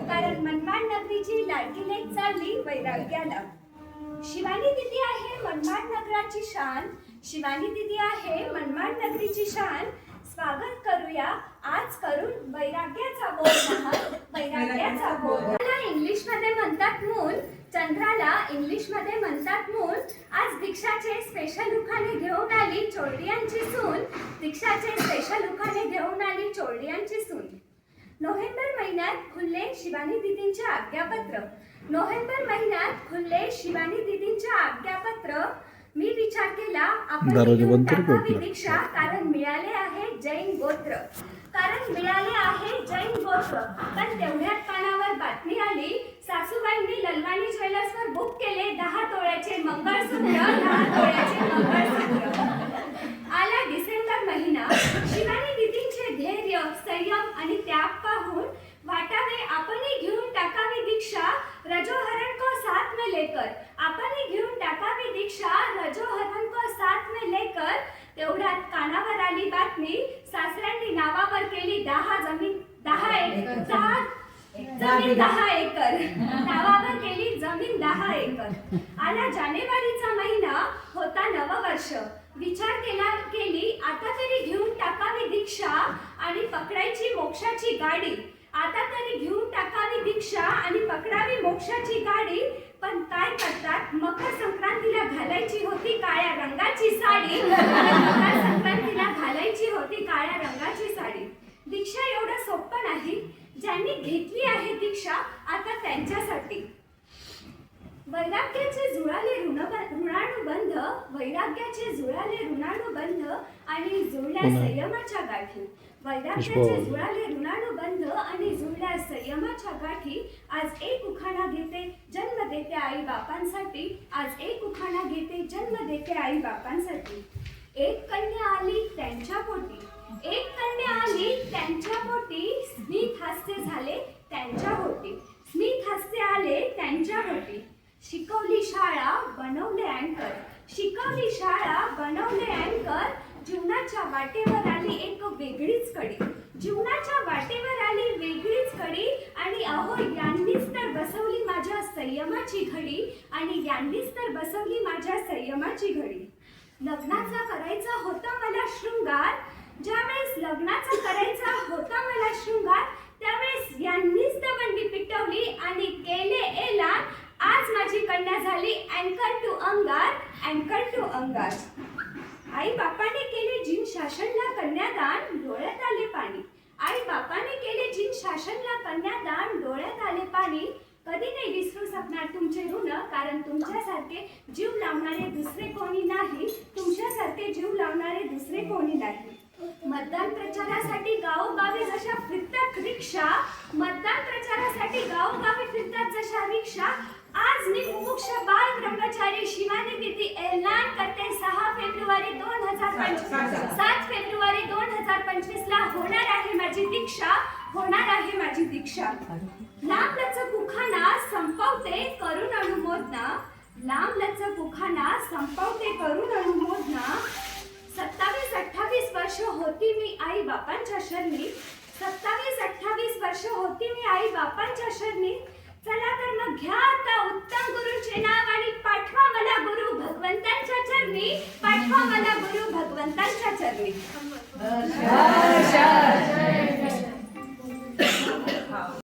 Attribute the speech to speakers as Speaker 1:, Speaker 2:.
Speaker 1: कारण मनमाड नगरीची लाडकी लेक चालली वैराग्याला. शिवानी दिदी आहे मनमाड नगराची शान, शिवानी दिदी आहे मनमाड नगरीची शान. स्वागत करूया आज करून वैराग्याचा बोध, वैराग्याचा बोध. इंग्लिश मध्ये म्हणतात मून, चंद्राला इंग्लिश मध्ये म्हणतात मून. आज दीक्षाचे स्पेशल उखाणे घेऊन आली चोरडियांची सून, दीक्षाचे स्पेशल उखाणे घेऊन आली चोरडियांची सून. नोव्हेंबर महिन्यात खुलले शिवानी दीदींचे आज्ञापत्र, नोव्हेंबर महिन्यात खुलले शिवानी दीदींचे आज्ञापत्र. मी विचार केला आपण टाकावी दीक्षा, कारण मिळाले आहे जैन गोत्र, कारण मिळाले आहे जैन गोत्र. पण तेवढ्यात कानावर बातमी आली, सासूबाईंनी ललवाणी ज्वेलर्सवर बुक केले 10 तोळ्याचे मंगळसूत्र, 10 तोळ्याचे मंगळसूत्र. आला डिसेंबर महिना, शिवानी दीदींचे धैर्य, संयम आणि त्याग पाहून वाटावे आपणही घेऊन टाकावी दीक्षा, रजोहरण को साथ में लेकर, आपणही घेऊन टाकावी दीक्षा, रजोहरण को साथ में लेकर. तेवढ्यात कानावर आली बातमी, सासऱ्यांनी नावावर केली 10 जमीन, 10 एकर, जमीन 10 एकर, नावावर केली जमीन 10 एकर. आला जानेवारीचा महिना, होता नववर्ष. विचार केली आता तरी घेऊन टाकावी दीक्षा आणि पकडायची मोक्षाची गाडी, आता तरी घेऊन टाकावी दीक्षा आणि पकडावी मोक्षाची गाडी. पण काय करतात, मकर संक्रांतीला घालायची होती काळ्या रंगाची साडी, मकर संक्रांतीला घालायची होती काळ्या रंगाची साडी. दीक्षा एवढं सोपं नाही, ज्यांनी घेतली आहे दीक्षा आता त्यांच्यासाठी. वैराग्याचे जुळाले ऋणानुबंध, वैराग्याचे जुळाले ऋणानुबंध आणि जुळल्या संयमाच्या गाठी, वैराग्याचे जुळाले ऋणानुबंध आणि जुळल्या संयमाच्या गाठी. आज एक उखाणा घेते जन्म देते आई बापांसाठी, आज एक उखाणा घेते जन्म देते आई बापांसाठी. एक कन्या आली त्यांच्या पोटी, एक कन्या आली त्यांच्या पोटी, स्मित हास्य झाले त्यांच्या होटी, स्मित हास्य आले त्यांच्या होटी. शिकवली शाळा बनवले अँकर, शिकवली शाळा बनवले अँकर. जीवनाच्या वाटेवर आली एक वेगळीच कडी, जीवनाच्या वाटेवर आली वेगळीच कडी. आणि अहो यांनीच तर बसवली माझ्या संयमाची घडी, आणि यांनीच तर बसवली माझ्या संयमाची घडी. लग्नाचा करायचा होता मला शृंगार, ज्यावेळेस लग्नाचा करायचा होता मला शृंगार, त्यावेळेस यांनीच दवंडी पिटवली आणि केले एलान. आज माझी कन्या झाली अँकर टू अंगार, अँकर टू अंगार. आई बापाने केले जिन शासनला कन्यादान, डोळ्यात आले पाणी, आई बापाने केले जिन शासनला कन्यादान, डोळ्यात आले पाणी. कधी नाही विसरू शकणार तुमचे ऋण, कारण तुमच्यासारखे जीव लावणारे दुसरे कोणी नाही, तुमच्यासारखे जीव लावणारे दुसरे कोणी नाही. मतदान प्रचारासाठी गावोगावी जशा फिरतात रिक्षा, मतदान प्रचारासाठी गावोगावी फिरतात जशा रिक्षा. आज मी मुमुक्ष बाल ब्रह्मचारी शिवानी दीदी ऐलान करते 6 फेब्रुवारी 2025, 7 फेब्रुवारी 2025 ला होणार आहे माझी दीक्षा, होणार आहे माझी दीक्षा. लांब लचक उखाणा संपवते करून अनुमोदना, लांब लचक उखाणा संपवते करून अनुमोदना. 27-28 वर्ष होती मी आई बापांच्या शरणी, 27-28 वर्ष होती मी आई बापांच्या शरणी. चला तर मग घ्या आता उत्तम गुरूंचे नाव आणि पाठवा मला गुरु भगवंतांच्या चरणी, पाठवा मला गुरु भगवंतांच्या चरणी.